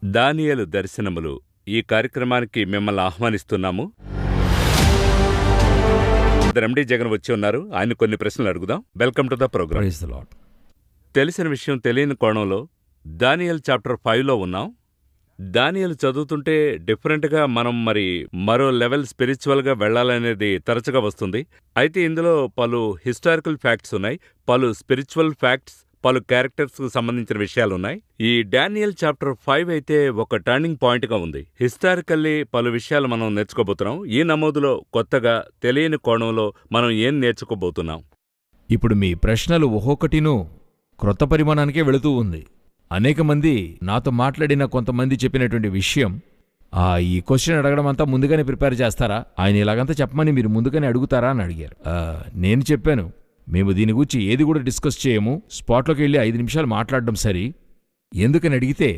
దానియేలు దర్శనములు ఈ కార్యక్రమానికి మిమ్మల్ని ఆహ్వానిస్తున్నాము. ఎండి జగన్ వచ్చి ఉన్నారు. ఆయన కొన్ని ప్రశ్నలు అడుగుదాం. Welcome to the program. Praise the Lord. తెలిసిన విషయం తెలియని కోణంలో దానియేలు చాప్టర్ 5లో ఉన్నాం. దానియేలు చదువుతుంటే డిఫరెంట్గా మనం మరో లెవెల్ స్పిరిచువల్గా వెళ్లాలనేది తరచుగా వస్తుంది. అయితే ఇందులో పలు హిస్టారికల్ ఫ్యాక్ట్స్ ఉన్నాయి, పలు స్పిరిచువల్ ఫ్యాక్ట్స్, పలు క్యారెక్టర్స్కు సంబంధించిన విషయాలున్నాయి. ఈ డానియల్ చాప్టర్ 5 అయితే ఒక టర్నింగ్ పాయింట్గా ఉంది. హిస్టారికల్లీ పలు విషయాలు మనం నేర్చుకోబోతున్నాం. ఈ నమోదులో కొత్తగా తెలియని కోణంలో మనం ఏం నేర్చుకోబోతున్నాం? ఇప్పుడు మీ ప్రశ్నలు ఒక్కొక్కటినూ క్రొత్త పరిమాణానికే వెళుతూ ఉంది. అనేక మంది నాతో మాట్లాడిన కొంతమంది చెప్పినటువంటి విషయం, ఈ క్వశ్చన్ అడగడం అంతా ముందుగానే ప్రిపేర్ చేస్తారా, ఆయన ఇలాగంతా చెప్పమని మీరు ముందుగానే అడుగుతారా అని అడిగారు. నేను చెప్పాను, మేము దీని గురించి ఏది కూడా డిస్కస్ చేయము, స్పాట్లోకి వెళ్ళి 5 నిమిషాలు మాట్లాడడం సరి. ఎందుకని అడిగితే,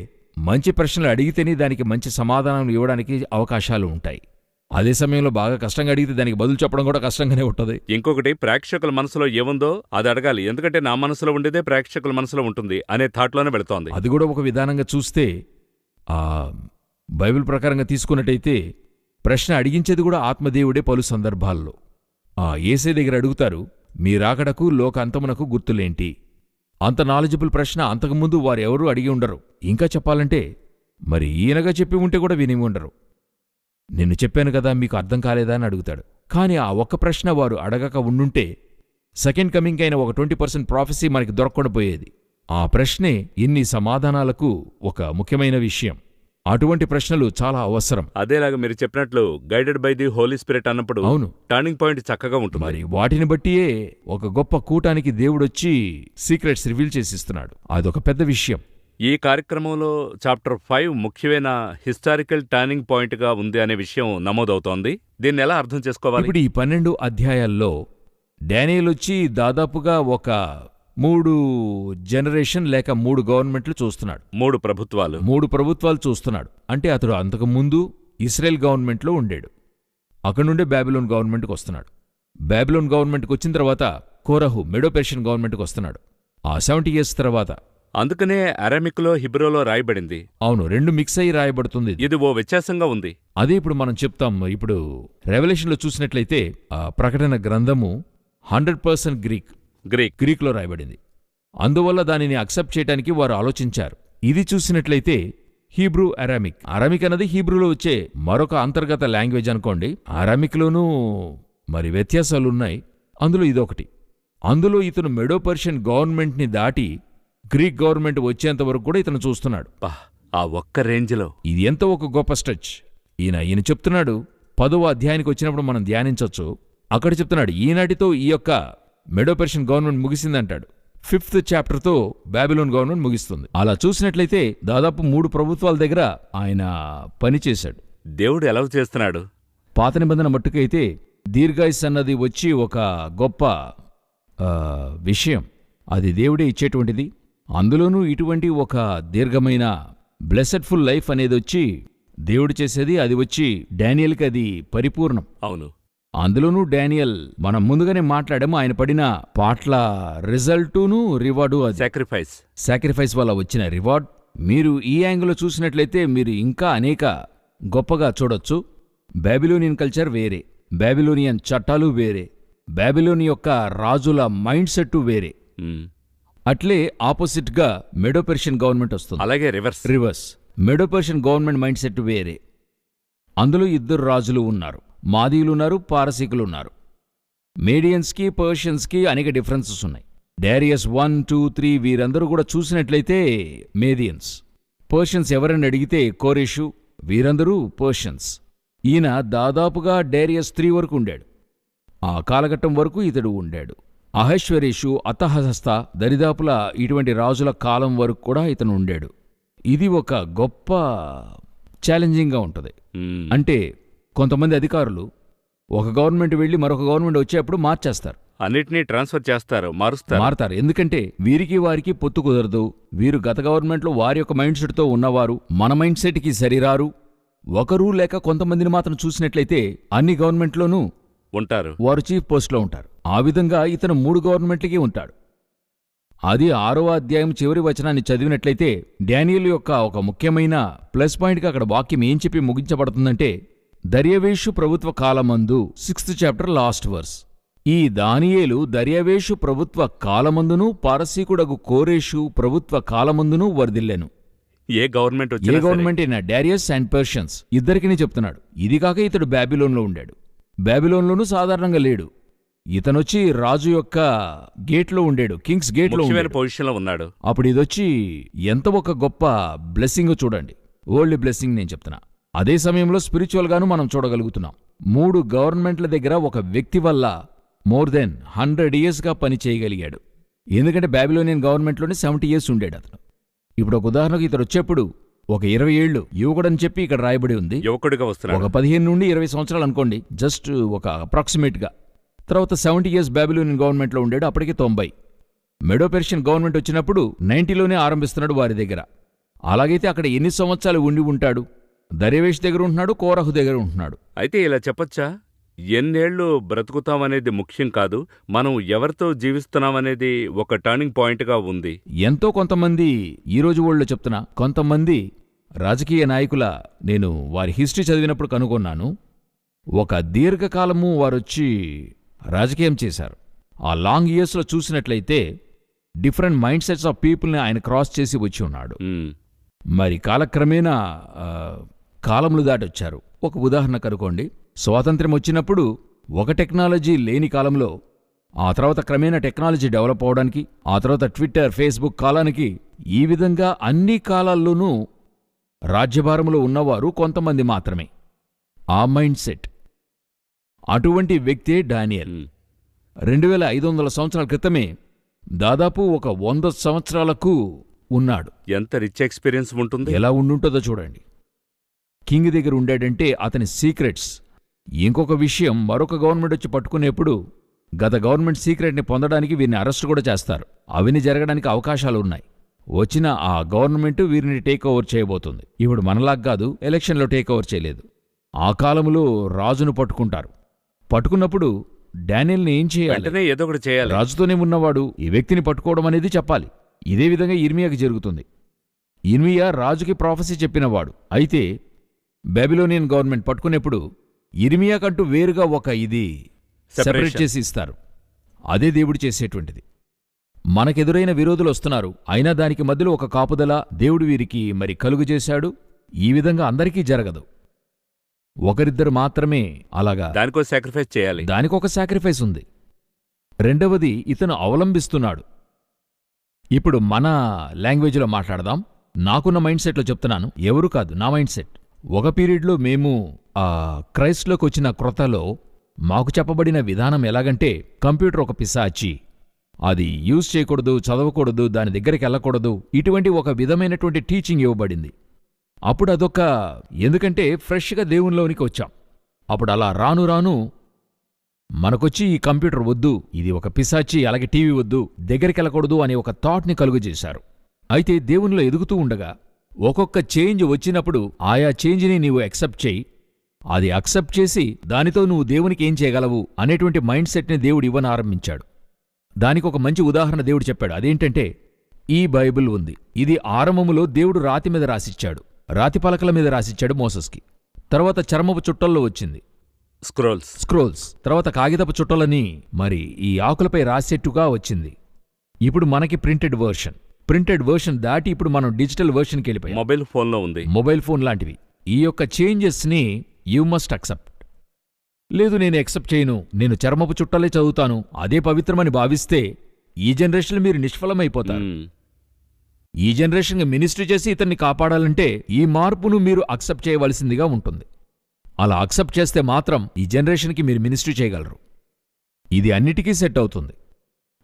మంచి ప్రశ్నలు అడిగితేనే దానికి మంచి సమాధానం ఇవ్వడానికి అవకాశాలు ఉంటాయి. అదే సమయంలో బాగా కష్టంగా అడిగితే దానికి బదులు చెప్పడం కూడా కష్టంగానే ఉంటుంది. ఇంకొకటి, ప్రేక్షకుల మనసులో ఏముందో అది అడగాలి. ఎందుకంటే నా మనసులో ఉండేదే ప్రేక్షకుల మనసులో ఉంటుంది అనే థాట్లోనే వెళుతోంది. అది కూడా ఒక విధానంగా చూస్తే, బైబిల్ తీసుకున్నట్టయితే ప్రశ్న అడిగించేది కూడా ఆత్మదేవుడే. పలు సందర్భాల్లో యేసయ్య దగ్గర అడుగుతారు, మీ రాకడకు లోక అంతమునకు గుర్తులేంటి? అంత నాలెడ్జబుల్ ప్రశ్న అంతకుముందు వారెవరూ అడిగి ఉండరు. ఇంకా చెప్పాలంటే మరి ఈయనగా చెప్పి ఉంటే కూడా విని ఉండరు. నిన్ను చెప్పాను కదా, మీకు అర్థం కాలేదా అని అడుగుతాడు. కాని ఆ ఒక్క ప్రశ్న వారు అడగక ఉండుంటే సెకండ్ కమింగ్ అయిన ఒక 20% ప్రాఫెసీ మనకి దొరకకుండా పోయేది. ఆ ప్రశ్నే ఇన్ని సమాధానాలకు ఒక ముఖ్యమైన విషయం. అటువంటి ప్రశ్నలు చాలా అవసరం. అదేలాగా మీరు చెప్పినట్లు guided by the Holy Spirit అన్నప్పుడు అవును, టర్నింగ్ పాయింట్ చక్కగా ఉంటుంది. మరి వాటిని బట్టియే ఒక గొప్ప కూటానికి దేవుడొచ్చి సీక్రెట్స్ రివీల్ చేసిస్తున్నాడు. అదొక పెద్ద విషయం. ఈ కార్యక్రమంలో చాప్టర్ 5 ముఖ్యమైన హిస్టారికల్ టర్నింగ్ పాయింట్గా ఉంది అనే విషయం నమోదవుతోంది. దీన్ని ఎలా అర్థం చేసుకోవాలి? ఇప్పుడు ఈ 12 అధ్యాయాల్లో డానియేలు వచ్చి దాదాపుగా ఒక 3 జనరేషన్ లేక 3 గవర్నమెంట్లు చూస్తున్నాడు. 3 ప్రభుత్వాలు చూస్తున్నాడు. అంటే అతడు అంతకుముందు ఇస్రాయెల్ గవర్నమెంట్లో ఉండాడు. అక్కడి నుండే బాబిలోన్ గవర్నమెంట్కి వస్తున్నాడు. బాబిలోన్ గవర్నమెంట్కి వచ్చిన తర్వాత కోరహు మెడో పెర్షియన్ గవర్నమెంట్కి వస్తున్నాడు. ఆ 70 years తర్వాత. అందుకనే అరామిక్లో హిబ్రోలో రాయబడింది. అవును, 2 మిక్స్ అయి రాయబడుతుంది. ఇది ఓ వ్యత్యాసంగా ఉంది. అదే ఇప్పుడు మనం చెప్తాం. ఇప్పుడు రెవల్యూషన్లో చూసినట్లయితే ప్రకటన గ్రంథము 100% గ్రీక్లో రాయబడింది. అందువల్ల దానిని అక్సెప్ట్ చేయడానికి వారు ఆలోచించారు. ఇది చూసినట్లయితే హీబ్రూ అరామిక్ అన్నది హీబ్రూలో వచ్చే మరొక అంతర్గత లాంగ్వేజ్ అనుకోండి. అరామిక్లోనూ మరి వ్యత్యాసాలున్నాయి. అందులో ఇదొకటి. అందులో ఇతను మెడో పర్షియన్ గవర్నమెంట్ని దాటి గ్రీక్ గవర్నమెంట్ వచ్చేంతవరకు కూడా ఇతను చూస్తున్నాడు. ఆ ఒక్క రేంజ్లో ఇది ఎంతో ఒక గొప్ప స్ట్రెచ్. ఈయన చెప్తున్నాడు, 10వ అధ్యాయానికి వచ్చినప్పుడు మనం ధ్యానించవచ్చు. అక్కడ చెప్తున్నాడు, ఈనాటితో ఈ యొక్క మెడో పెర్షియన్ గవర్నమెంట్ ముగిసిందంటాడు. 5th చాప్టర్తో బాబిలోన్ గవర్నమెంట్ ముగిస్తుంది. అలా చూసినట్లయితే దాదాపు 3 ప్రభుత్వాల దగ్గర ఆయన పనిచేశాడు. దేవుడు ఎలా చేస్తున్నాడు? పాత నిబంధన మట్టుకైతే దీర్ఘాయుస్ అన్నది వచ్చి ఒక గొప్ప విషయం. అది దేవుడే ఇచ్చేటువంటిది. అందులోనూ ఇటువంటి ఒక దీర్ఘమైన బ్లెస్సెడ్ఫుల్ లైఫ్ అనేది వచ్చి దేవుడు చేసేది. అది వచ్చి డానియల్కి అది పరిపూర్ణం. అవును, అందులోనూ డానియల్ మనం ముందుగానే మాట్లాడాము, ఆయన పడిన పాటల రిజల్టును రివార్డు, అది సాక్రిఫైస్ వల్ల వచ్చిన రివార్డ్. మీరు ఈ యాంగిల్లో చూసినట్లయితే మీరు ఇంకా అనేక గొప్పగా చూడొచ్చు. బాబిలోనియన్ కల్చర్ వేరే, బాబిలోనియన్ చట్టాలు వేరే, బాబిలోని యొక్క రాజుల మైండ్ సెట్ వేరే. అట్లే ఆపోజిట్గా మెడో పెర్షియన్ గవర్నమెంట్ వస్తుంది. అలాగే reverse మెడో Persian government mind set వేరే. అందులో 2 రాజులు ఉన్నారు, మాదీయులున్నారు, పారసీకులున్నారు. మేడియన్స్కి పర్షియన్స్కి అనేక డిఫరెన్సెస్ ఉన్నాయి. డారియస్ 1, 2, 3 వీరందరూ కూడా చూసినట్లయితే మేదియన్స్. పర్షియన్స్ ఎవరని అడిగితే కోరేషు, వీరందరూ పర్షియన్స్. ఈయన దాదాపుగా డారియస్ 3 వరకు ఉండాడు. ఆ కాలఘట్టం వరకు ఇతడు ఉండాడు. అహశ్వరేషు, అతహస్త, దరిదాపుల ఇటువంటి రాజుల కాలం వరకు కూడా ఇతను ఉండాడు. ఇది ఒక గొప్ప ఛాలెంజింగ్గా ఉంటుంది. అంటే కొంతమంది అధికారులు ఒక గవర్నమెంట్ వెళ్ళి మరొక గవర్నమెంట్ వచ్చేప్పుడు మార్చేస్తారు, అన్నిటినీ ట్రాన్స్ఫర్ చేస్తారు, మారుతారు. ఎందుకంటే వీరికి వారికి పొత్తు కుదరదు. వీరు గత గవర్నమెంట్లో వారి యొక్క మైండ్ సెట్తో ఉన్నవారు మన మైండ్ సెట్కి సరిరారు. ఒకరు లేక కొంతమందిని మాత్రం చూసినట్లయితే అన్ని గవర్నమెంట్లోనూ ఉంటారు, వారు చీఫ్ పోస్ట్లో ఉంటారు. ఆ విధంగా ఇతను 3 గవర్నమెంట్లకి ఉంటాడు. అది 6వ అధ్యాయం చివరి వచనాన్ని చదివినట్లయితే డానియేలు యొక్క ఒక ముఖ్యమైన ప్లస్ పాయింట్గా అక్కడ వాక్యం ఏం చెప్పి ముగించబడుతుందంటే, దర్యావేషు ప్రభుత్వ కాలమందు 6th చాప్టర్ లాస్ట్ వర్స్. ఈ దానియేలు దర్యావేషు ప్రభుత్వ కాలమందును పారసీకుడగు కోరేషు ప్రభుత్వ కాలమందును వర్ధిల్లెను. ఏ గవర్నమెంట్ ఏ వచ్చినా సరే. గవర్నమెంట్ అయినా డారియస్ అండ్ పర్షియన్స్ ఇద్దరికిని చెప్తున్నాడు. ఇది కాక ఇతడు బాబిలోన్లో ఉండాడు. బాబిలోన్లోనూ సాధారణంగా లేడు. ఇతనొచ్చి రాజు యొక్క గేట్లో ఉండాడు, కింగ్స్ గేట్లో ముఖ్యమైన ఉండాడు. పొజిషన్లో ఉన్నాడు. అప్పుడు ఇదొచ్చి ఎంత ఒక గొప్ప బ్లెస్సింగ్ చూడండి. వరల్డ్ బ్లెస్సింగ్ నేను చెప్తున్నా. అదే సమయంలో స్పిరిచువల్గాను మనం చూడగలుగుతున్నాం. 3 గవర్నమెంట్ల దగ్గర ఒక వ్యక్తి వల్ల మోర్ దెన్ 100 yearsగా పని చేయగలిగాడు. ఎందుకంటే బాబిలోనియన్ గవర్నమెంట్లోనే 70 years ఉండాడు అతను. ఇప్పుడు ఒక ఉదాహరణకు ఇతడు వచ్చేప్పుడు ఒక 20 ఏళ్ళు యువకుడని చెప్పి ఇక్కడ రాయబడి ఉంది. యువకుడిగా ఒక వస్తున్నాడు. 15 నుండి 20 సంవత్సరాలు అనుకోండి, జస్ట్ ఒక అప్రాక్సిమేట్గా. తర్వాత 70 years బాబిలోనియన్ గవర్నమెంట్లో ఉండాడు, అప్పటికి 90. మెడో పెర్షియన్ గవర్నమెంట్ వచ్చినప్పుడు 90లోనే ఆరంభిస్తున్నాడు వారి దగ్గర. అలాగైతే అక్కడ ఎన్ని సంవత్సరాలు ఉండి ఉంటాడు? దర్యావేషు దగ్గర ఉంటున్నాడు, కోరహు దగ్గర ఉంటున్నాడు. అయితే ఇలా చెప్పొచ్చా, ఎన్నేళ్లు బ్రతుకుతామనేది ముఖ్యం కాదు, మనం ఎవరితో జీవిస్తున్నామనేది ఒక టర్నింగ్ పాయింట్గా ఉంది. ఎంతో కొంతమంది ఈరోజు వాళ్ళు చెప్తున్నా, కొంతమంది రాజకీయ నాయకుల నేను వారి హిస్టరీ చదివినప్పుడు కనుగొన్నాను. ఒక దీర్ఘకాలము వారొచ్చి రాజకీయం చేశారు. ఆ లాంగ్ ఇయర్స్లో చూసినట్లయితే డిఫరెంట్ మైండ్ సెట్స్ ఆఫ్ పీపుల్ని ఆయన క్రాస్ చేసి వచ్చి ఉన్నాడు. మరి కాలక్రమేణా కాలములు దాటొచ్చారు. ఒక ఉదాహరణ కనుకోండి, స్వాతంత్ర్యం వచ్చినప్పుడు ఒక టెక్నాలజీ లేని కాలంలో, ఆ తర్వాత క్రమేణా టెక్నాలజీ డెవలప్ అవడానికి, ఆ తర్వాత ట్విట్టర్, ఫేస్బుక్ కాలానికి, ఈ విధంగా అన్ని కాలాల్లోనూ రాజ్యభారంలో ఉన్నవారు కొంతమంది మాత్రమే. ఆ మైండ్ సెట్, అటువంటి వ్యక్తే డానియేల్. 2500 సంవత్సరాల క్రితమే దాదాపు ఒక 100 సంవత్సరాలకు ఉన్నాడు. ఎంత రిచ్ ఎక్స్పీరియన్స్ ఉంటుంది. ఎలా ఉండుంటుందో చూడండి. కింగ్ దగ్గర ఉండాడంటే అతని సీక్రెట్స్. ఇంకొక విషయం, మరొక గవర్నమెంట్ వచ్చి పట్టుకునేప్పుడు గత గవర్నమెంట్ సీక్రెట్ని పొందడానికి వీరిని అరెస్ట్ కూడా చేస్తారు. అవన్నీ జరగడానికి అవకాశాలు ఉన్నాయి. వచ్చిన ఆ గవర్నమెంట్ వీరిని టేక్ ఓవర్ చేయబోతుంది. ఇప్పుడు మనలాగా కాదు, ఎలక్షన్లో టేక్ ఓవర్ చేయలేదు. ఆ కాలంలో రాజును పట్టుకుంటారు. పట్టుకున్నప్పుడు డానియేల్ని ఏం చేయాలి? వెంటనే ఏదో ఒకటి చేయాలి. రాజుతోనే ఉన్నవాడు ఈ వ్యక్తిని పట్టుకోవడం అనేది చెప్పాలి. ఇదే విధంగా ఇర్మియాకి జరుగుతుంది. ఇర్మియా రాజుకి ప్రాఫెసీ చెప్పినవాడు. అయితే బాబిలోనియన్ గవర్నమెంట్ పట్టుకునేప్పుడు ఇర్మియాకంటూ వేరుగా ఒక ఇది సెపరేట్ చేసి ఇస్తారు. అదే దేవుడు చేసేటువంటిది. మనకెదురైన విరోధులు వస్తున్నారు, అయినా దానికి మధ్యలో ఒక కాపుదల దేవుడు వీరికి మరి కలుగు చేశాడు. ఈ విధంగా అందరికీ జరగదు, ఒకరిద్దరు మాత్రమే అలాగా. దానికో సాక్రిఫైస్ చేయాలి. దానికొక సాక్రిఫైస్ ఉంది. రెండవది, ఇతను అవలంబిస్తున్నాడు. ఇప్పుడు మన లాంగ్వేజ్లో మాట్లాడదాం. నాకున్న మైండ్ సెట్లో చెప్తున్నాను, ఎవరు కాదు, నా మైండ్ సెట్. ఒక పీరియడ్లో మేము క్రైస్ట్లోకి వచ్చిన క్రొత్తలో మాకు చెప్పబడిన విధానం ఎలాగంటే, కంప్యూటర్ ఒక పిశాచి, అది యూజ్ చేయకూడదు, చదవకూడదు, దాని దగ్గరికి వెళ్ళకూడదు, ఇటువంటి ఒక విధమైనటువంటి టీచింగ్ ఇవ్వబడింది. అప్పుడు అదొక, ఎందుకంటే ఫ్రెష్గా దేవునిలోనికి వచ్చాం. అప్పుడు అలా రాను రాను మనకొచ్చి ఈ కంప్యూటర్ వద్దు, ఇది ఒక పిశాచి, అలాగే టీవీ వద్దు, దగ్గరికి వెళ్ళకూడదు అనే ఒక థాట్ని కలుగజేశారు. అయితే దేవునిలో ఎదుగుతూ ఉండగా ఒక్కొక్క చేంజ్ వచ్చినప్పుడు ఆయా చేంజ్ని నీవు యాక్సెప్ట్ చేయి, అది అక్సెప్ట్ చేసి దానితో నువ్వు దేవునికి ఏం చేయగలవు అనేటువంటి మైండ్ సెట్ని దేవుడు ఇవ్వని ఆరంభించాడు. దానికి ఒక మంచి ఉదాహరణ దేవుడు చెప్పాడు. అదేంటంటే, ఈ బైబిల్ ఉంది. ఇది ఆరంభములో దేవుడు రాతి మీద రాసిచ్చాడు, రాతి పలకల మీద రాసిచ్చాడు మోసెస్కి. తర్వాత చర్మపు చుట్టల్లో వచ్చింది స్క్రోల్స్. తర్వాత కాగితపు చుట్టలని మరి ఈ ఆకులపై రాసేట్టుగా వచ్చింది. ఇప్పుడు మనకి ప్రింటెడ్ వర్షన్ దాటి ఇప్పుడు మనం డిజిటల్ వర్షన్కి వెళ్ళిపోయాం. మొబైల్ ఫోన్ లాంటివి. ఈ యొక్క చేంజెస్ని యూ మస్ట్ అక్సెప్ట్. లేదు, నేను యాక్సెప్ట్ చేయను, నేను చర్మపు చుట్టలే చదువుతాను, అదే పవిత్రమని భావిస్తే ఈ జనరేషన్లో మీరు నిష్ఫలమైపోతారు. ఈ జనరేషన్కి మినిస్ట్రీ చేసి ఇతన్ని కాపాడాలంటే ఈ మార్పును మీరు అక్సెప్ట్ చేయవలసిందిగా ఉంటుంది. అలా అక్సెప్ట్ చేస్తే మాత్రం ఈ జనరేషన్కి మీరు మినిస్ట్రీ చేయగలరు. ఇది అన్నిటికీ సెట్ అవుతుంది.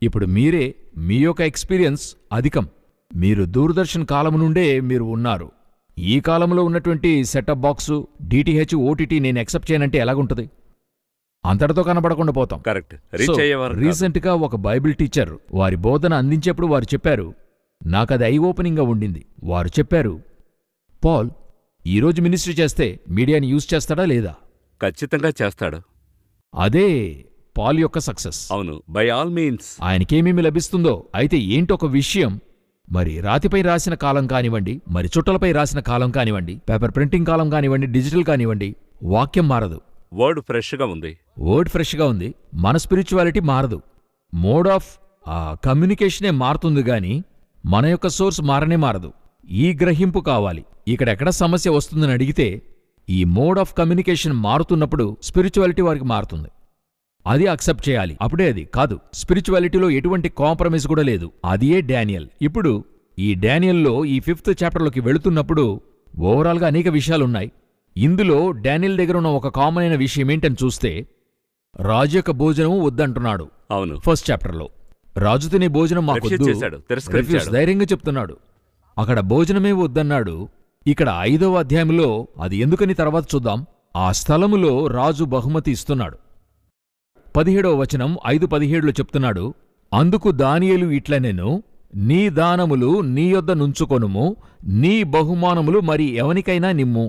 ఇప్పుడు మీరే, మీ యొక్క ఎక్స్పీరియన్స్ అధికం. మీరు దూరదర్శన్ కాలం నుండే మీరు ఉన్నారు. ఈ కాలంలో ఉన్నటువంటి సెటప్ బాక్సు, డిటిహెచ్, ఓటీటీ నేను యాక్సెప్ట్ చేయనంటే ఎలాగుంటుంది? అంతటితో కనబడకుండా పోతాం. కరెక్ట్. రీసెంట్గా ఒక బైబిల్ టీచర్ వారి బోధన అందించేప్పుడు వారు చెప్పారు, నాకది ఐ ఓపెనింగ్గా ఉండింది. వారు చెప్పారు, పాల్ ఈరోజు మినిస్ట్రీ చేస్తే మీడియాని యూజ్ చేస్తాడా లేదా? ఖచ్చితంగా చేస్తాడు. అదే పాల్ యొక్క సక్సెస్. అవును, బై ఆల్ మీన్స్. ఆయనకేమేమి లభిస్తుందో. అయితే ఏంటొక విషయం, మరి రాతిపై రాసిన కాలం కానివ్వండి, మరి చుట్టలపై రాసిన కాలం కానివ్వండి, పేపర్ ప్రింటింగ్ కాలం కానివ్వండి, డిజిటల్ కానివ్వండి, వాక్యం మారదు. వర్డ్ ఫ్రెష్గా ఉంది. వర్డ్ ఫ్రెష్గా ఉంది. మన స్పిరిచువాలిటీ మారదు. మోడ్ ఆఫ్ కమ్యూనికేషనే మారుతుంది గాని మన యొక్క సోర్స్ మారనే మారదు. ఈ గ్రహింపు కావాలి. ఇక్కడెక్కడ సమస్య వస్తుందని అడిగితే, ఈ మోడ్ ఆఫ్ కమ్యూనికేషన్ మారుతున్నప్పుడు స్పిరిచువాలిటీ వారికి మారుతుంది. అది అక్సెప్ట్ చేయాలి. అప్పుడే అది కాదు. స్పిరిచువాలిటీలో ఎటువంటి కాంప్రమైజ్ కూడా లేదు. అదియే డానియల్. ఇప్పుడు ఈ డానియల్లో ఈ 5th చాప్టర్లోకి వెళుతున్నప్పుడు ఓవరాల్గా అనేక విషయాలున్నాయి. ఇందులో డానియల్ దగ్గర ఉన్న ఒక కామన్ అయిన విషయం ఏంటని చూస్తే, రాజు యొక్క భోజనము వద్దంటున్నాడు. అవును, 1st చాప్టర్లో రాజు తినే భోజనం మాకొద్దు, తిరస్కరించాడు. ధైర్యంగా చెప్తున్నాడు. అక్కడ భోజనమే వద్దన్నాడు. ఇక్కడ 5వ అధ్యాయంలో అది ఎందుకని తర్వాత చూద్దాం. ఆ స్థలములో రాజు బహుమతి ఇస్తున్నాడు. 17వ వచనం 5:17లో చెప్తున్నాడు, అందుకు దానియేలు ఇట్లనెను, నీ దానములు నీ యొద్ద నుంచుకొనుము, నీ బహుమానములు మరి ఎవనికైనా నిమ్ము.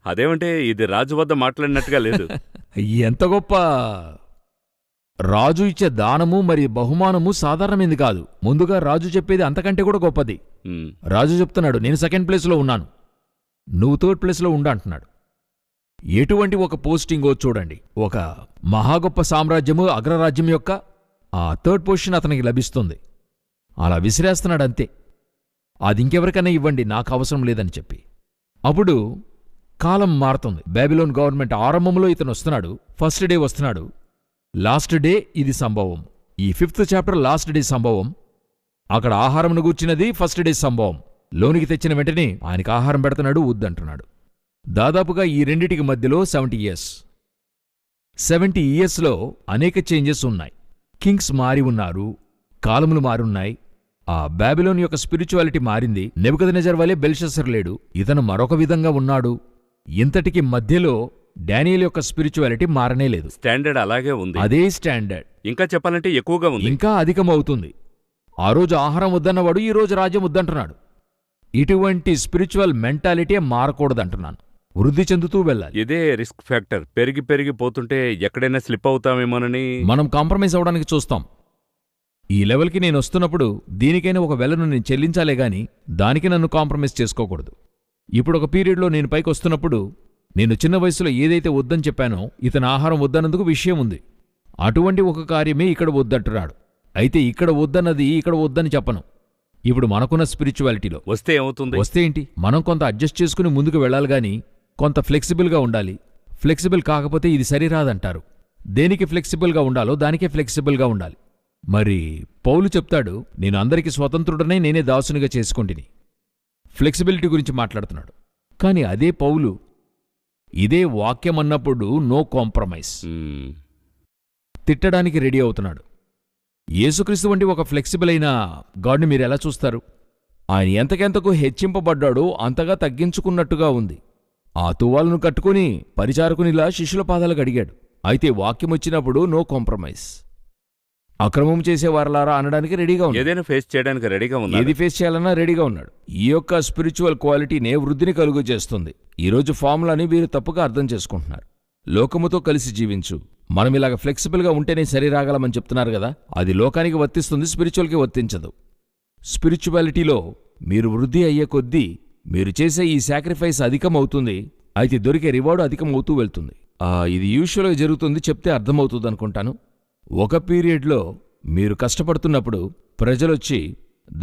అదేమంటే ఇది రాజు వద్ద మాట్లాడినట్టుగా లేదు. ఎంత గొప్ప! రాజు ఇచ్చే దానము మరి బహుమానము సాధారణమైంది కాదు. ముందుగా రాజు చెప్పేది అంతకంటే కూడా గొప్పది. రాజు చెప్తున్నాడు, నేను 2nd ప్లేస్లో ఉన్నాను, నువ్వు 3rd ప్లేస్లో ఉండ అంటున్నాడు. ఎటువంటి ఒక పోస్టింగో చూడండి. ఒక మహా గొప్ప సామ్రాజ్యము, అగ్రరాజ్యం యొక్క ఆ 3rd పొజిషన్ అతనికి లభిస్తుంది. అలా విసిరేస్తున్నాడంతే. అది ఇంకెవరికైనా ఇవ్వండి, నాకు అవసరం లేదని చెప్పి. అప్పుడు కాలం మారుతుంది. బాబిలోన్ గవర్నమెంట్ ఆరంభంలో ఇతను వస్తున్నాడు. ఫస్ట్ డే వస్తున్నాడు. లాస్ట్ డే ఇది సంభవం. ఈ 5th చాప్టర్ లాస్ట్ డే సంభవం. అక్కడ ఆహారంను గూర్చినది ఫస్ట్ డే సంభవం. లోనికి తెచ్చిన వెంటనే ఆయనకి ఆహారం పెడుతున్నాడు, వద్దంటున్నాడు. దాదాపుగా ఈ రెండిటికి మధ్యలో 70 ఇయర్స్. 70 ఇయర్స్లో అనేక చేంజెస్ ఉన్నాయి. కింగ్స్ మారి ఉన్నారు, కాలములు మారున్నాయి. ఆ బాబిలోన్ యొక్క స్పిరిచువాలిటీ మారింది. నెబుకద్నెజర్ వలె బెల్షస్సర్ లేడు, ఇతను మరొక విధంగా ఉన్నాడు. ఇంతటికి మధ్యలో డానియేల్ యొక్క స్పిరిచువాలిటీ మారనే లేదు. స్టాండర్డ్ అలాగే ఉంది. అదే స్టాండర్డ్. ఇంకా చెప్పాలంటే ఎక్కువగా ఉంది, ఇంకా అధికమవుతుంది. ఆ రోజు ఆహారం వద్దన్నవాడు ఈ రోజు రాజ్యం వద్దంటున్నాడు. ఇటువంటి స్పిరిచువల్ మెంటాలిటీ మారకూడదంటున్నాను. వృద్ధి చెందుతూ వెళ్ళాలి. ఇదే రిస్క్ ఫ్యాక్టర్. పెరిగిపోతుంటే ఎక్కడైనా స్లిప్ అవుతామేమోనని మనం కాంప్రమైజ్ అవడానికి చూస్తాం. ఈ లెవెల్కి నేను వస్తున్నప్పుడు దీనికైనా ఒక వెలను నేను చెల్లించాలే గాని దానికి నన్ను కాంప్రమైజ్ చేసుకోకూడదు. ఇప్పుడు ఒక పీరియడ్లో నేను పైకి వస్తున్నప్పుడు, నేను చిన్న వయసులో ఏదైతే వద్దని చెప్పానో ఇతని ఆహారం వద్దన్నందుకు విషయం ఉంది. అటువంటి ఒక కార్యమే ఇక్కడ వద్దంటున్నాడు. అయితే ఇక్కడ వద్దన్నది ఇక్కడ వద్దని చెప్పను. ఇప్పుడు మనకున్న స్పిరిచువాలిటీలో వస్తే ఏమవుతుంది? వస్తే ఏంటి, మనం కొంత అడ్జస్ట్ చేసుకుని ముందుకు వెళ్ళాలి గాని కొంత ఫ్లెక్సిబుల్గా ఉండాలి. ఫ్లెక్సిబుల్ కాకపోతే ఇది సరిరాదంటారు. దేనికి ఫ్లెక్సిబుల్గా ఉండాలో దానికే ఫ్లెక్సిబుల్గా ఉండాలి. మరి పౌలు చెప్తాడు, నేను అందరికీ స్వతంత్రుడనే నేనే దాసునిగా చేసుకుంటుని. ఫ్లెక్సిబిలిటీ గురించి మాట్లాడుతున్నాడు. కాని అదే పౌలు ఇదే వాక్యం అన్నప్పుడు నో కాంప్రమైజ్, తిట్టడానికి రెడీ అవుతున్నాడు. యేసుక్రీస్తు వంటి ఒక ఫ్లెక్సిబుల్ అయిన గాడ్ని మీరు ఎలా చూస్తారు? ఆయన ఎంతకెంతకు హెచ్చింపబడ్డాడో అంతగా తగ్గించుకున్నట్టుగా ఉంది. ఆ తువ్వాలను కట్టుకుని పరిచారకునిలా శిష్యుల పాదాలకు అడిగాడు. అయితే వాక్యం వచ్చినప్పుడు నో కాంప్రమైజ్. అక్రమం చేసేవారలారా అనడానికి రెడీగా ఉన్నాడు. ఏదైనా ఫేస్ చేయడానికి రెడీగా ఉన్నాడు. ఏది ఫేస్ చేయాలన్నా రెడీగా ఉన్నాడు. ఈ యొక్క స్పిరిచువల్ క్వాలిటీనే వృద్ధిని కలుగు చేస్తుంది. ఈరోజు ఫార్ములాని వీరు తప్పుగా అర్థం చేసుకుంటున్నారు. లోకముతో కలిసి జీవించు, మనం ఇలాగ ఫ్లెక్సిబుల్గా ఉంటేనే సరిరాగలమని చెప్తున్నారు కదా, అది లోకానికి వర్తిస్తుంది, స్పిరిచువల్కి వర్తించదు. స్పిరిచువాలిటీలో మీరు వృద్ధి అయ్యే కొద్దీ మీరు చేసే ఈ సాక్రిఫైస్ అధికమవుతుంది. అయితే దొరికే రివార్డు అధికమవుతూ వెళ్తుంది. ఇది యూజువల్గా జరుగుతుంది, చెప్తే అర్థమవుతుంది అనుకుంటాను. ఒక పీరియడ్లో మీరు కష్టపడుతున్నప్పుడు ప్రజలొచ్చి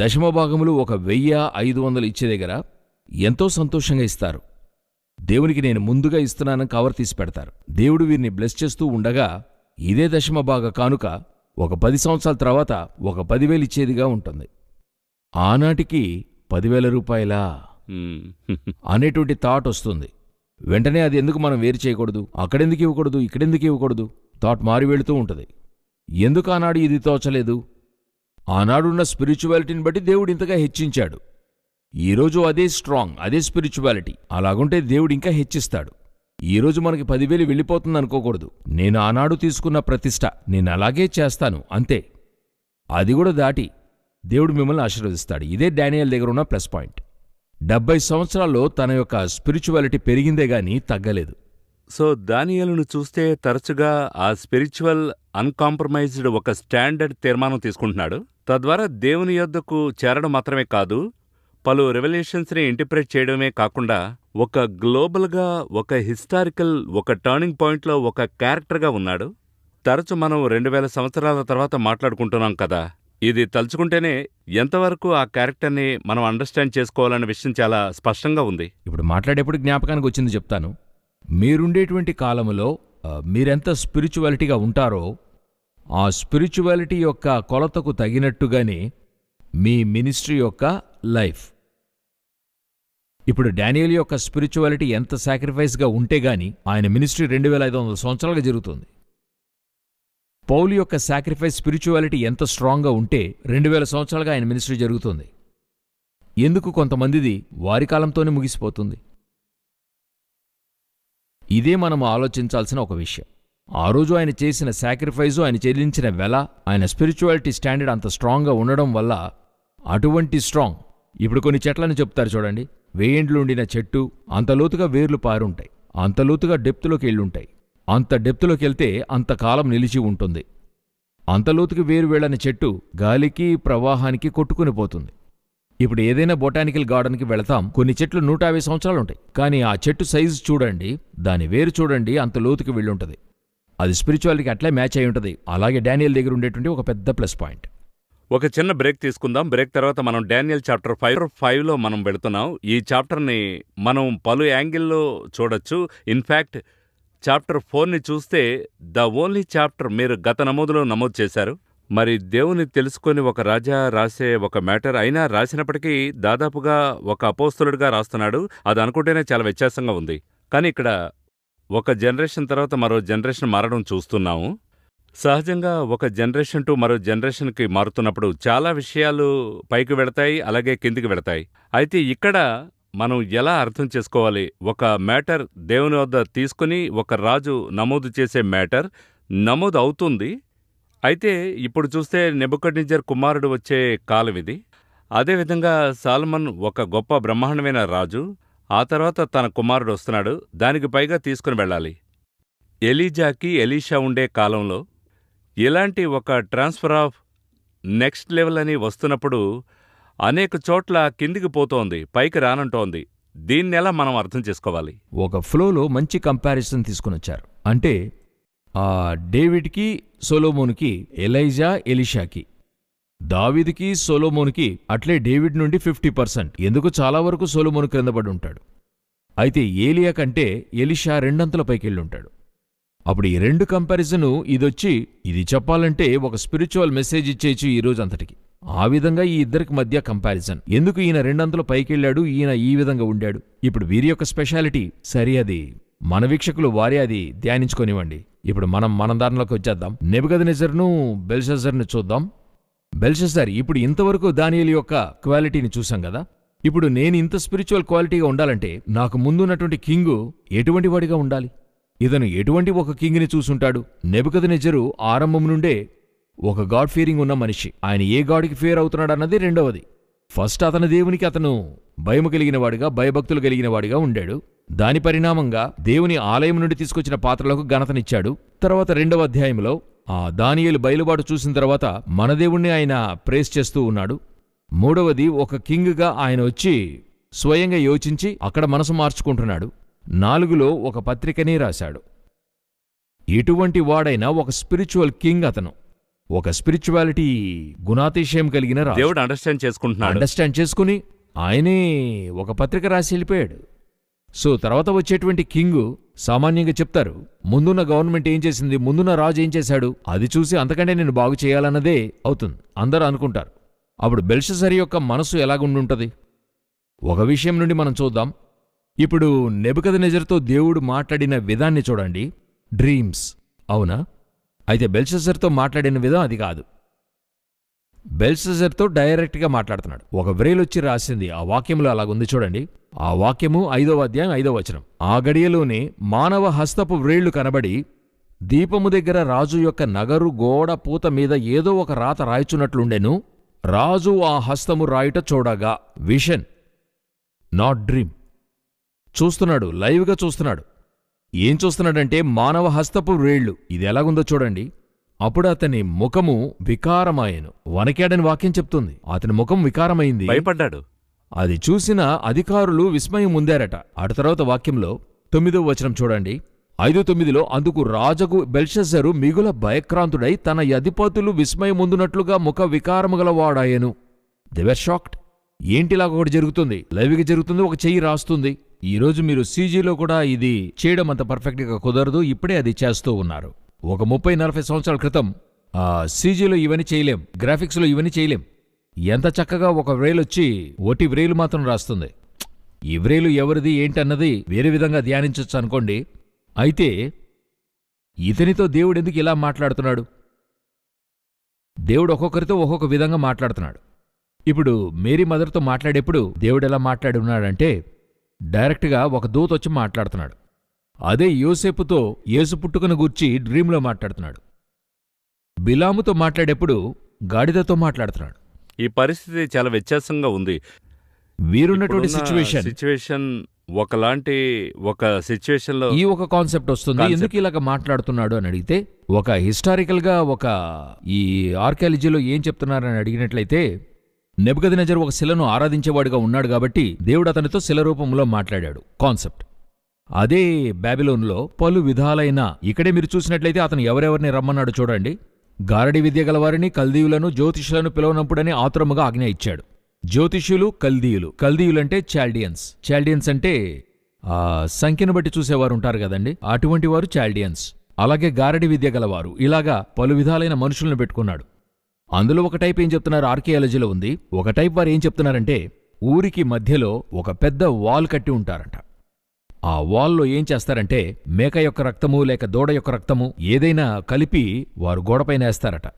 దశమభాగములు 1500 ఇచ్చే దగ్గర ఎంతో సంతోషంగా ఇస్తారు. దేవునికి నేను ముందుగా ఇస్తున్నానని కవర్ తీసి పెడతారు. దేవుడు వీరిని బ్లెస్ చేస్తూ ఉండగా ఇదే దశమభాగ కానుక ఒక 10 సంవత్సరాల తర్వాత 10,000 ఇచ్చేదిగా ఉంటుంది. ఆనాటికి 10,000 రూపాయలా అనేటువంటి థాట్ వస్తుంది. వెంటనే అది ఎందుకు మనం వేరు చేయకూడదు, అక్కడెందుకు ఇవ్వకూడదు, ఇక్కడెందుకు ఇవ్వకూడదు, థాట్ మారి వెళుతూ ఉంటుంది. ఎందుకు ఆనాడు ఇది తోచలేదు? ఆనాడున్న స్పిరిచువాలిటీని బట్టి దేవుడు ఇంతగా హెచ్చించాడు. ఈరోజు అదే స్ట్రాంగ్, అదే స్పిరిచువాలిటీ. అలాగుంటే దేవుడు ఇంకా హెచ్చిస్తాడు. ఈరోజు మనకి 10,000 వెళ్ళిపోతుంది అనుకోకూడదు. నేను ఆనాడు తీసుకున్న ప్రతిష్ట నేను అలాగే చేస్తాను అంతే. అది కూడా దాటి దేవుడు మిమ్మల్ని ఆశీర్వదిస్తాడు. ఇదే డానియేల్ దగ్గర ఉన్న ప్లస్ పాయింట్. 70 సంవత్సరాల్లో తన యొక్క స్పిరిచువాలిటీ పెరిగిందే గాని తగ్గలేదు. సో దానియేలును చూస్తే తరచుగా ఆ స్పిరిచువల్ అన్కాంప్రమైజ్డ్ ఒక స్టాండర్డ్ తీర్మానం తీసుకుంటున్నాడు. తద్వారా దేవుని యొద్దకు చేరడం మాత్రమే కాదు, పలు రెవల్యూషన్స్ని ఇంటర్ప్రెట్ చేయడమే కాకుండా ఒక గ్లోబల్గా, ఒక హిస్టారికల్, ఒక టర్నింగ్ పాయింట్లో ఒక క్యారెక్టర్గా ఉన్నాడు. తరచు మనం 2000 సంవత్సరాల తర్వాత మాట్లాడుకుంటున్నాం కదా, ఇది తలుచుకుంటేనే ఎంతవరకు ఆ క్యారెక్టర్ని మనం అండర్స్టాండ్ చేసుకోవాలనే విషయం చాలా స్పష్టంగా ఉంది. ఇప్పుడు మాట్లాడేప్పుడు జ్ఞాపకానికి వచ్చింది చెప్తాను. మీరుండేటువంటి కాలములో మీరెంత స్పిరిచువాలిటీగా ఉంటారో ఆ స్పిరిచువాలిటీ యొక్క కొలతకు తగినట్టుగానే మీ మినిస్ట్రీ యొక్క లైఫ్. ఇప్పుడు డానియేల్ యొక్క స్పిరిచువాలిటీ ఎంత సాక్రిఫైస్గా ఉంటే గాని ఆయన మినిస్ట్రీ 2500 సంవత్సరాలుగా జరుగుతుంది. పౌలు యొక్క సాక్రిఫైస్ స్పిరిచువాలిటీ ఎంత స్ట్రాంగ్గా ఉంటే 2000 సంవత్సరాలుగా ఆయన మినిస్ట్రీ జరుగుతుంది. ఎందుకు కొంతమందిది వారి కాలంతోనే ముగిసిపోతుంది? ఇదే మనం ఆలోచించాల్సిన ఒక విషయం. ఆ రోజు ఆయన చేసిన సాక్రిఫైజు, ఆయన చెల్లించిన వెల, ఆయన స్పిరిచువాలిటీ స్టాండర్డ్ అంత స్ట్రాంగ్గా ఉండడం వల్ల అటువంటి స్ట్రాంగ్. ఇప్పుడు కొన్ని చెట్లను చెప్తారు చూడండి, 1000 ఏండ్లు ఉండిన చెట్టు అంత లోతుగా వేర్లు పారుంటాయి, అంత లోతుగా డెప్త్లోకి వెళ్ళుంటాయి. అంత డెప్త్లోకి వెళ్తే అంతకాలం నిలిచి ఉంటుంది. అంత లోతుకి వేరు వెళ్ళని చెట్టు గాలికి ప్రవాహానికి కొట్టుకుని పోతుంది. ఇప్పుడు ఏదైనా బొటానికల్ గార్డెన్కి వెళతాం, కొన్ని చెట్లు 150 సంవత్సరాలుంటాయి, కానీ ఆ చెట్టు సైజు చూడండి, దాని వేరు చూడండి, అంత లోతుకి వెళ్ళుంటుంది. అది స్పిరిచువాలిటీకి అట్లే మ్యాచ్ అయి ఉంటుంది. అలాగే డానియేల్ దగ్గర ఉండేటువంటి ఒక పెద్ద ప్లస్ పాయింట్. ఒక చిన్న బ్రేక్ తీసుకుందాం. బ్రేక్ తర్వాత మనం డానియేల్ చాప్టర్ 5లో మనం వెళుతున్నాం. ఈ చాప్టర్ని మనం పలు యాంగిల్లో చూడొచ్చు. ఇన్ఫ్యాక్ట్ చాప్టర్ 4ని చూస్తే ద ఓన్లీ చాప్టర్ మీరు గత నమోదులో నమోదు చేశారు. మరి దేవుని తెలుసుకొని ఒక రాజా రాసే ఒక మ్యాటర్ అయినా రాసినప్పటికీ దాదాపుగా ఒక అపోస్తలుడిగా రాస్తున్నాడు. అది అనుకుంటేనే చాలా వ్యత్యాసంగా ఉంది. కానీ ఇక్కడ ఒక జనరేషన్ తర్వాత మరో జనరేషన్ మారడం చూస్తున్నాము. సహజంగా ఒక జనరేషన్ టు మరో జనరేషన్కి మారుతున్నప్పుడు చాలా విషయాలు పైకి వెళతాయి, అలాగే కిందికి వెళతాయి. అయితే ఇక్కడ మనం ఎలా అర్థం చేసుకోవాలి? ఒక మ్యాటర్ దేవుని వద్ద తీసుకుని ఒక రాజు నమోదు చేసే మ్యాటర్ నమోదు అవుతుంది. అయితే ఇప్పుడు చూస్తే నెబుకద్నెజర్ కుమారుడు వచ్చే కాలం ఇది. అదేవిధంగా సాల్మన్ ఒక గొప్ప బ్రహ్మాండమైన రాజు, ఆ తర్వాత తన కుమారుడు వస్తున్నాడు, దానికి పైగా తీసుకుని వెళ్ళాలి. ఎలీజాకి ఎలీషా ఉండే కాలంలో ఇలాంటి ఒక ట్రాన్స్ఫర్ ఆఫ్ నెక్స్ట్ లెవెల్ అని వస్తున్నప్పుడు అనేక చోట్ల కిందికి పోతోంది, పైకి రానంటోంది. దీన్నెలా మనం అర్థం చేసుకోవాలి? ఒక ఫ్లోలో మంచి కంపారిజన్ తీసుకునొచ్చారు. అంటే డేవిడ్కి సొలొమోనుకి, ఎలైజా ఎలీషాకి, దావీదుకి సొలొమోనుకి అట్లే డేవిడ్ నుండి 50%. ఎందుకు చాలా వరకు సొలొమోను క్రిందపడి ఉంటాడు. అయితే ఏలియా కంటే ఎలీషా 2 అంతల పైకెళ్ళుంటాడు. అప్పుడు ఈ 2 కంపారిజను ఇదొచ్చి ఇది చెప్పాలంటే ఒక స్పిరిచువల్ మెసేజ్ ఇచ్చేయచ్చు ఈ రోజు అంతటికి. ఆ విధంగా ఈ ఇద్దరికి మధ్య కంపారిజన్. ఎందుకు ఈయన 2 అంతల పైకెళ్ళాడు, ఈయన ఈ విధంగా ఉండాడు? ఇప్పుడు వీరి యొక్క స్పెషాలిటీ సరి, అది మన వీక్షకులు వారే అది ధ్యానించుకొనివ్వండి. ఇప్పుడు మనం దానిలోకి వచ్చేద్దాం. నెబుకద్నెజర్ను బెల్షస్సర్ను చూద్దాం. బెల్షస్సర్ ఇప్పుడు ఇంతవరకు దానియేలు యొక్క క్వాలిటీని చూసాం కదా. ఇప్పుడు నేను ఇంత స్పిరిచువల్ క్వాలిటీగా ఉండాలంటే నాకు ముందున్నటువంటి కింగు ఎటువంటి వాడిగా ఉండాలి? ఇతను ఎటువంటి ఒక కింగ్ని చూసుంటాడు? నెబుకద్నెజరు ఆరంభం నుండే ఒక గాడ్ ఫీరింగ్ ఉన్న మనిషి. ఆయన ఏ గాడ్కి ఫేర్ అవుతున్నాడన్నది రెండవది. ఫస్ట్ అతని దేవునికి అతను భయము కలిగినవాడిగా, భయభక్తులు కలిగినవాడిగా ఉండాడు. దాని పరిణామంగా దేవుని ఆలయం నుండి తీసుకొచ్చిన పాత్రలకు ఘనతనిచ్చాడు. తర్వాత 2వ అధ్యాయంలో దానియేలు బయలుబాటు చూసిన తర్వాత మన దేవుణ్ణి ఆయన ప్రేస్ చేస్తూ ఉన్నాడు. 3వది ఒక కింగ్గా ఆయన వచ్చి స్వయంగా యోచించి అక్కడ మనసు మార్చుకుంటున్నాడు. 4లో ఒక పత్రికనే రాశాడు. ఎటువంటి వాడైనా ఒక స్పిరిచువల్ కింగ్ అతను, ఒక స్పిరిచువాలిటీ గుణాతిశయం కలిగిన రాజు. దేవుడు అండర్స్టాండ్ చేసుకుని ఆయనే ఒక పత్రిక రాసి వెళ్ళిపోయాడు. సో తర్వాత వచ్చేటువంటి కింగు సామాన్యంగా చెప్తారు, ముందున్న గవర్నమెంట్ ఏం చేసింది, ముందున్న రాజు ఏం చేశాడు, అది చూసి అంతకంటే నేను బాగు చేయాలన్నదే అవుతుంది అందరూ అనుకుంటారు. అప్పుడు బెల్షస్సర్ యొక్క మనసు ఎలాగుండుంటది? ఒక విషయం నుండి మనం చూద్దాం. ఇప్పుడు నెబుకద్నెజర్తో దేవుడు మాట్లాడిన విధాన్ని చూడండి. డ్రీమ్స్, అవునా? అయితే బెల్షస్సర్తో మాట్లాడిన విధం అది కాదు. బెల్షస్సర్తో డైరెక్ట్గా మాట్లాడుతున్నాడు. ఒక వ్రేలొచ్చి రాసింది, ఆ వాక్యంలో అలాగుంది చూడండి. ఆ వాక్యము 5వ అధ్యాయం 5వ వచనం. ఆ గడియలోనే మానవ హస్తపు వ్రేళ్లు కనబడి దీపము దగ్గర రాజు యొక్క నగరు గోడ పూత మీద ఏదో ఒక రాత రాయిచున్నట్లుండెను. రాజు ఆ హస్తము రాయుట చూడగా, విషన్ నాట్ డ్రీమ్, చూస్తున్నాడు, లైవ్గా చూస్తున్నాడు. ఏం చూస్తున్నాడంటే మానవ హస్తపు వ్రేళ్లు. ఇది ఎలాగుందో చూడండి. అప్పుడు అతని ముఖము వికారమాయెను. వణకాడని వాక్యం చెప్తుంది. అతని ముఖం వికారమైంది. భయపడ్డాడు. అది చూసిన అధికారులు విస్మయం ముందారట. అటు తర్వాత వాక్యంలో 9వ వచనం చూడండి. 5:9 అందుకు రాజగు బెల్షస్సరు మిగుల భయక్రాంతుడై తన అధిపతులు విస్మయముందునట్లుగా ముఖ వికారముగలవాడాయెను. They were shocked. ఏంటిలాగ ఒకటి జరుగుతుంది, లైవ్గా జరుగుతుంది, ఒక చెయ్యి రాస్తుంది. ఈరోజు మీరు సీజీలో కూడా ఇది చేయడం అంత పర్ఫెక్ట్గా కుదరదు. ఇప్పుడే అది చేస్తూ ఉన్నారు. ఒక 30-40 సంవత్సరాల క్రితం సీజీలో ఇవన్నీ చేయలేం, గ్రాఫిక్స్లో ఇవన్నీ చేయలేం. ఎంత చక్కగా ఒక వ్రేలొచ్చి ఒట్టి వ్రేలు మాత్రం రాస్తుంది. ఈ వ్రేలు ఎవరిది ఏంటన్నది వేరే విధంగా ధ్యానించొచ్చు అనుకోండి. అయితే ఇతనితో దేవుడు ఎందుకు ఇలా మాట్లాడుతున్నాడు? దేవుడు ఒక్కొక్కరితో ఒక్కొక్క విధంగా మాట్లాడుతున్నాడు. ఇప్పుడు మేరీ మదర్తో మాట్లాడేప్పుడు దేవుడు ఎలా మాట్లాడి ఉన్నాడంటే డైరెక్ట్గా ఒక దూత వచ్చి మాట్లాడుతున్నాడు. అదే యోసేపుతో యేసు పుట్టుకను గూర్చి డ్రీంలో మాట్లాడుతున్నాడు. బిలాముతో మాట్లాడేప్పుడు గాడిదతో మాట్లాడుతున్నాడు. ఈ పరిస్థితి చాలా వ్యత్యాసంగా ఉంది. వీరున్నటువంటి ఇప్పుడున్న సిచ్యువేషన్ ఒక సిచ్యువేషన్లో ఈ ఒక కాన్సెప్ట్ వస్తుంది. ఎందుకు ఇలాగ మాట్లాడుతున్నాడు అని అడిగితే, ఒక హిస్టారికల్గా ఒక ఈ ఆర్కియాలజీలో ఏం చెప్తున్నారని అడిగినట్లయితే, నెబుకద్నెజర్ ఒక శిలను ఆరాధించేవాడుగా ఉన్నాడు కాబట్టి దేవుడు అతనితో శిల రూపంలో మాట్లాడాడు. కాన్సెప్ట్ అదే బాబిలోన్లో పలు విధాలైన, ఇక్కడే మీరు చూసినట్లయితే అతను ఎవరెవరిని రమ్మన్నాడు చూడండి. గారడి విద్య గలవారిని, కల్దీయులను, జ్యోతిషులను పిలవనప్పుడని ఆతురముగా ఆజ్ఞ ఇచ్చాడు. జ్యోతిష్యులు, కల్దీయులు. కల్దీయులంటే చాల్డియన్స్. చాల్డియన్స్ అంటే సంఖ్యను బట్టి చూసేవారు ఉంటారు కదండి, అటువంటి వారు చాల్డియన్స్. అలాగే గారడి విద్య గలవారు. ఇలాగా పలు విధాలైన మనుషులను పెట్టుకున్నాడు. అందులో ఒక టైప్ ఏం చెప్తున్నారు, ఆర్కియాలజీలో ఉంది. ఒక టైప్ వారు ఏం చెప్తున్నారంటే, ఊరికి మధ్యలో ఒక పెద్ద వాల్ కట్టి ఉంటారంట. ఆ వాల్లో ఏం చేస్తారంటే, మేక యొక్క రక్తము లేక దూడ యొక్క రక్తము ఏదైనా కలిపి వారు గోడపైన వేస్తారట.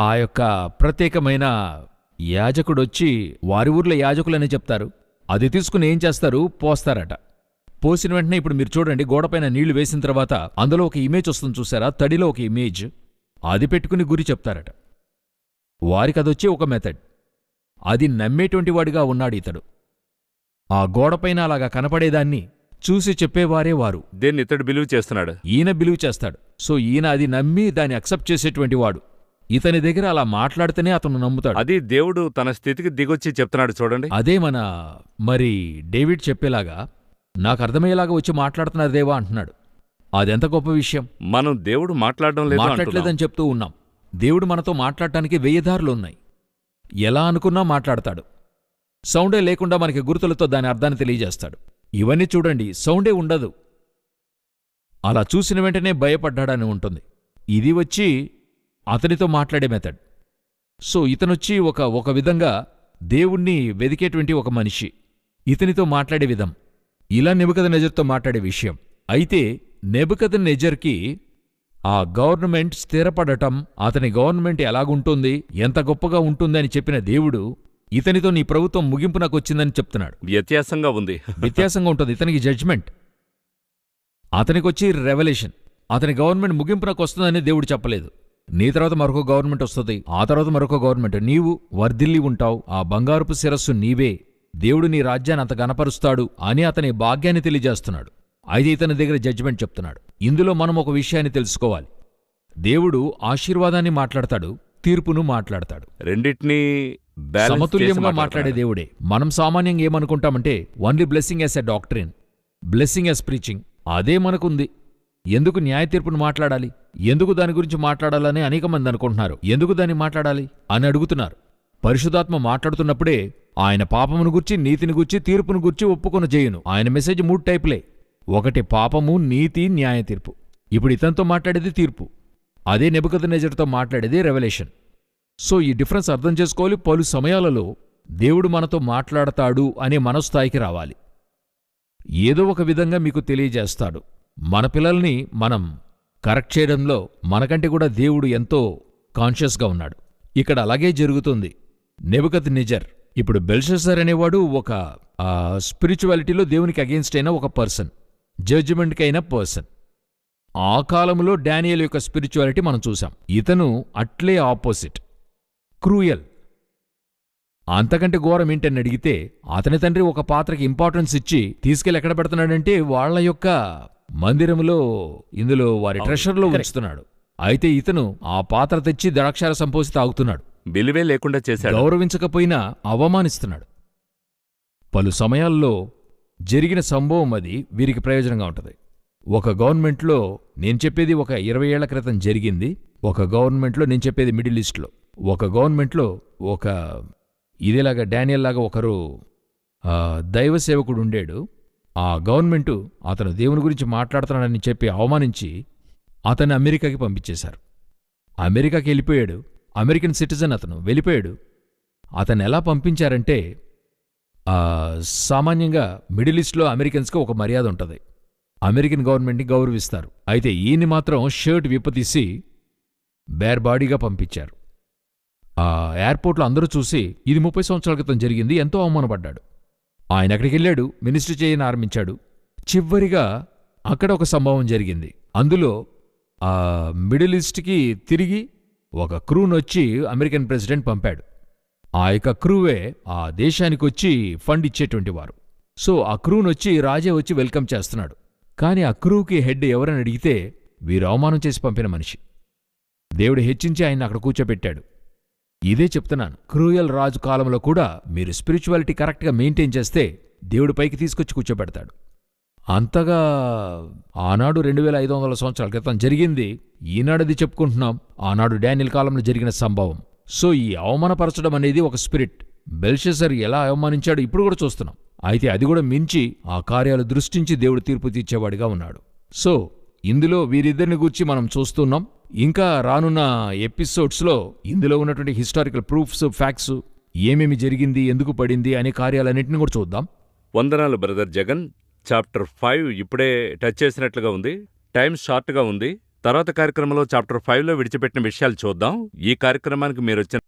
ఆ యొక్క ప్రత్యేకమైన యాజకుడొచ్చి, వారి ఊర్లో యాజకులని చెప్తారు, అది తీసుకుని ఏం చేస్తారు, పోస్తారట. పోసిన వెంటనే ఇప్పుడు మీరు చూడండి, గోడపైన నీళ్లు వేసిన తర్వాత అందులో ఒక ఇమేజ్ వస్తుంది చూసారా, తడిలో ఒక ఇమేజ్, అది పెట్టుకుని గురి చెప్తారట. వారికి అదొచ్చే ఒక మెథడ్. అది నమ్మేటువంటి వాడిగా ఉన్నాడు ఇతడు. ఆ గోడపైన అలాగా కనపడేదాన్ని చూసి చెప్పేవారే వారు. దేన్ని ఇతడు బిలీవ్ చేస్తున్నాడు, ఈయన బిలీవ్ చేస్తాడు. సో ఈయన అది నమ్మి దాన్ని అక్సెప్ట్ చేసేటువంటి వాడు. ఇతని దగ్గర అలా మాట్లాడితేనే అతను నమ్ముతాడు. అది దేవుడు తన స్థితికి దిగొచ్చి చెప్తున్నాడు చూడండి. అదే మరి డేవిడ్ చెప్పేలాగా, నాకు అర్థమయ్యేలాగా వచ్చి మాట్లాడుతున్నారు దేవా అంటున్నాడు. అదెంత గొప్ప విషయం. మనం దేవుడు మాట్లాడలేదని చెప్తూ ఉన్నాం. దేవుడు మనతో మాట్లాడటానికి 1000 దారులు ఉన్నాయి. ఎలా అనుకున్నా మాట్లాడతాడు. సౌండే లేకుండా మనకి గుర్తులతో దాని అర్థాన్ని తెలియజేస్తాడు. ఇవన్నీ చూడండి, సౌండే ఉండదు. అలా చూసిన వెంటనే భయపడ్డాడని ఉంటుంది. ఇది వచ్చి అతనితో మాట్లాడే మెథడ్. సో ఇతనొచ్చి ఒక విధంగా దేవుణ్ణి వెదికేటువంటి ఒక మనిషి. ఇతనితో మాట్లాడే విధం ఇలా నెబుకద్నెజర్తో మాట్లాడే విషయం. అయితే నెబుకద్నెజర్కి ఆ గవర్నమెంట్ స్థిరపడటం, అతని గవర్నమెంట్ ఎలాగుంటుంది, ఎంత గొప్పగా ఉంటుంది అని చెప్పిన దేవుడు ఇతనితో నీ ప్రభుత్వం ముగింపునకొచ్చిందని చెప్తున్నాడు. వ్యత్యాసంగా ఉంది. వ్యత్యాసంగా ఉంటుంది. ఇతనికి జడ్జ్మెంట్, అతనికొచ్చి రెవల్యూషన్. అతని గవర్నమెంట్ ముగింపునకు వస్తుందని దేవుడు చెప్పలేదు. నీ తర్వాత మరొక గవర్నమెంట్ వస్తుంది, ఆ తర్వాత మరొక గవర్నమెంట్. నీవు వర్ధిల్లి ఉంటావు, ఆ బంగారుపు శిరస్సు నీవే, దేవుడు నీ రాజ్యాన్ని అంత గణపరుస్తాడు అని అతని భాగ్యాన్ని తెలియజేస్తున్నాడు. అయితే ఇతని దగ్గర జడ్జిమెంట్ చెప్తున్నాడు. ఇందులో మనం ఒక విషయాన్ని తెలుసుకోవాలి. దేవుడు ఆశీర్వాదాన్ని మాట్లాడతాడు, తీర్పును మాట్లాడతాడు. రెండిటినీ సమతుల్యంగా మాట్లాడే దేవుడే. మనం సామాన్యంగా ఏమనుకుంటామంటే, only blessing as a doctrine, blessing as preaching, అదే మనకుంది. ఎందుకు న్యాయ తీర్పును మాట్లాడాలి, ఎందుకు దాని గురించి మాట్లాడాలని అనేక మంది అనుకుంటున్నారు. ఎందుకు దాన్ని మాట్లాడాలి అని అడుగుతున్నారు. పరిశుద్ధాత్మ మాట్లాడుతున్నప్పుడే ఆయన పాపమును గుర్చి, నీతిని గుర్చి, తీర్పును గుర్చి ఒప్పుకొని చేయును. ఆయన మెసేజ్ 3 టైపులే. ఒకటి పాపము, నీతి, న్యాయ తీర్పు. ఇప్పుడు ఇతనితో మాట్లాడేది తీర్పు. అదే నెబుకద్నెజర్తో మాట్లాడేది రెవల్యూషన్. సో ఈ డిఫరెన్స్ అర్థం చేసుకోవాలి. పలు సమయాలలో దేవుడు మనతో మాట్లాడతాడు అనే మనస్థాయికి రావాలి. ఏదో ఒక విధంగా మీకు తెలియజేస్తాడు. మన పిల్లల్ని మనం కరెక్ట్ చేయడంలో మనకంటే కూడా దేవుడు ఎంతో కాన్షియస్గా ఉన్నాడు. ఇక్కడ అలాగే జరుగుతుంది. నెబుకద్నెజర్, ఇప్పుడు బెల్షస్సర్ అనేవాడు ఒక స్పిరిచువాలిటీలో దేవునికి అగెయిన్స్ట్ అయిన ఒక పర్సన్, జడ్జిమెంట్కి అయిన పర్సన్. ఆ కాలంలో డానియేల్ యొక్క స్పిరిచువాలిటీ మనం చూసాం. ఇతను అట్లే ఆపోజిట్, క్రూయల్. అంతకంటే ఘోరం ఏంటని అడిగితే అతని తండ్రి ఒక పాత్రకి ఇంపార్టెన్స్ ఇచ్చి తీసుకెళ్ళి ఎక్కడ పెడుతున్నాడంటే వాళ్ళ యొక్క మందిరంలో ఇందులో వారి ట్రెషర్లో ఉంచుతున్నాడు. అయితే ఇతను ఆ పాత్ర తెచ్చి ద్రాక్షారసం పోసి తాగుతున్నాడు. విలువే లేకుండా చేశాడు. గౌరవించకపోయినా అవమానిస్తున్నాడు. పలు సమయాల్లో జరిగిన సంభవం అది వీరికి ప్రయోజనంగా ఉంటుంది. ఒక గవర్నమెంట్లో నేను చెప్పేది ఒక 20 ఏళ్ల క్రితం జరిగింది. ఒక గవర్నమెంట్లో నేను చెప్పేది మిడిల్ ఈస్ట్లో. ఒక గవర్నమెంట్లో ఒక ఇదేలాగా డానియల్ లాగా ఒకరు దైవ సేవకుడు ఉండేడు. ఆ గవర్నమెంటు అతను దేవుని గురించి మాట్లాడుతున్నాడని చెప్పి అవమానించి అతన్ని అమెరికాకి పంపించేశారు. అమెరికాకి వెళ్ళిపోయాడు. అమెరికన్ సిటిజన్ అతను వెళ్ళిపోయాడు. అతన్ని ఎలా పంపించారంటే సామాన్యంగా మిడిల్ ఈస్ట్లో అమెరికన్స్కి ఒక మర్యాద ఉంటుంది. అమెరికన్ గవర్నమెంట్ని గౌరవిస్తారు. అయితే ఈయన్ని మాత్రం షర్ట్ విప్పతీసి బేర్ బాడీగా పంపించారు. ఆ ఎయిర్పోర్ట్లో అందరూ చూసి ఇది 30 సంవత్సరాల క్రితం జరిగింది, ఎంతో అవమానపడ్డాడు. ఆయన అక్కడికి వెళ్ళాడు, మినిస్టర్ చేయని ఆరంభించాడు. చివరిగా అక్కడ ఒక సంభవం జరిగింది. అందులో మిడిల్ ఈస్ట్కి తిరిగి ఒక క్రూనొచ్చి అమెరికన్ ప్రెసిడెంట్ పంపాడు. ఆ యొక్క క్రూవే ఆ దేశానికి వచ్చి ఫండ్ ఇచ్చేటువంటి వారు. సో ఆ క్రూనొచ్చి రాజే వచ్చి వెల్కమ్ చేస్తున్నాడు. కానీ ఆ క్రూకి హెడ్ ఎవరని అడిగితే వీరు అవమానం చేసి పంపిన మనిషి. దేవుడు హెచ్చించి ఆయన అక్కడ కూర్చోబెట్టాడు. ఇదే చెప్తున్నాను, క్రూయల్ రాజు కాలంలో కూడా మీరు స్పిరిచువాలిటీ కరెక్ట్గా మెయింటైన్ చేస్తే దేవుడి పైకి తీసుకొచ్చి కూర్చోబెడతాడు. అంతగా ఆనాడు 2500 సంవత్సరాల క్రితం జరిగింది. ఈనాడది చెప్పుకుంటున్నాం, ఆనాడు డానియల్ కాలంలో జరిగిన సంభవం. సో ఈ అవమానపరచడం అనేది ఒక స్పిరిట్. బెల్షస్సర్ ఎలా అవమానించాడో ఇప్పుడు కూడా చూస్తున్నాం. అయితే అది కూడా మించి ఆ కార్యాలు దృష్టించి దేవుడు తీర్పు తీర్చేవాడిగా ఉన్నాడు. సో ఇందులో వీరిద్దరిని గూర్చి మనం చూస్తున్నాం. ఇంకా రానున్న ఎపిసోడ్స్లో ఇందులో ఉన్నటువంటి హిస్టారికల్ ప్రూఫ్స్, ఫ్యాక్ట్స్, ఏమేమి జరిగింది, ఎందుకు పడింది అనే కార్యాలన్నింటినీ కూడా చూద్దాం. వందనాలు బ్రదర్ జగన్. చాప్టర్ 5 ఇప్పుడే టచ్ చేసినట్లుగా ఉంది. టైం షార్ట్గా ఉంది. తర్వాత కార్యక్రమంలో చాప్టర్ 5లో విడిచిపెట్టిన విషయాలు చూద్దాం. ఈ కార్యక్రమానికి మీరు వచ్చిన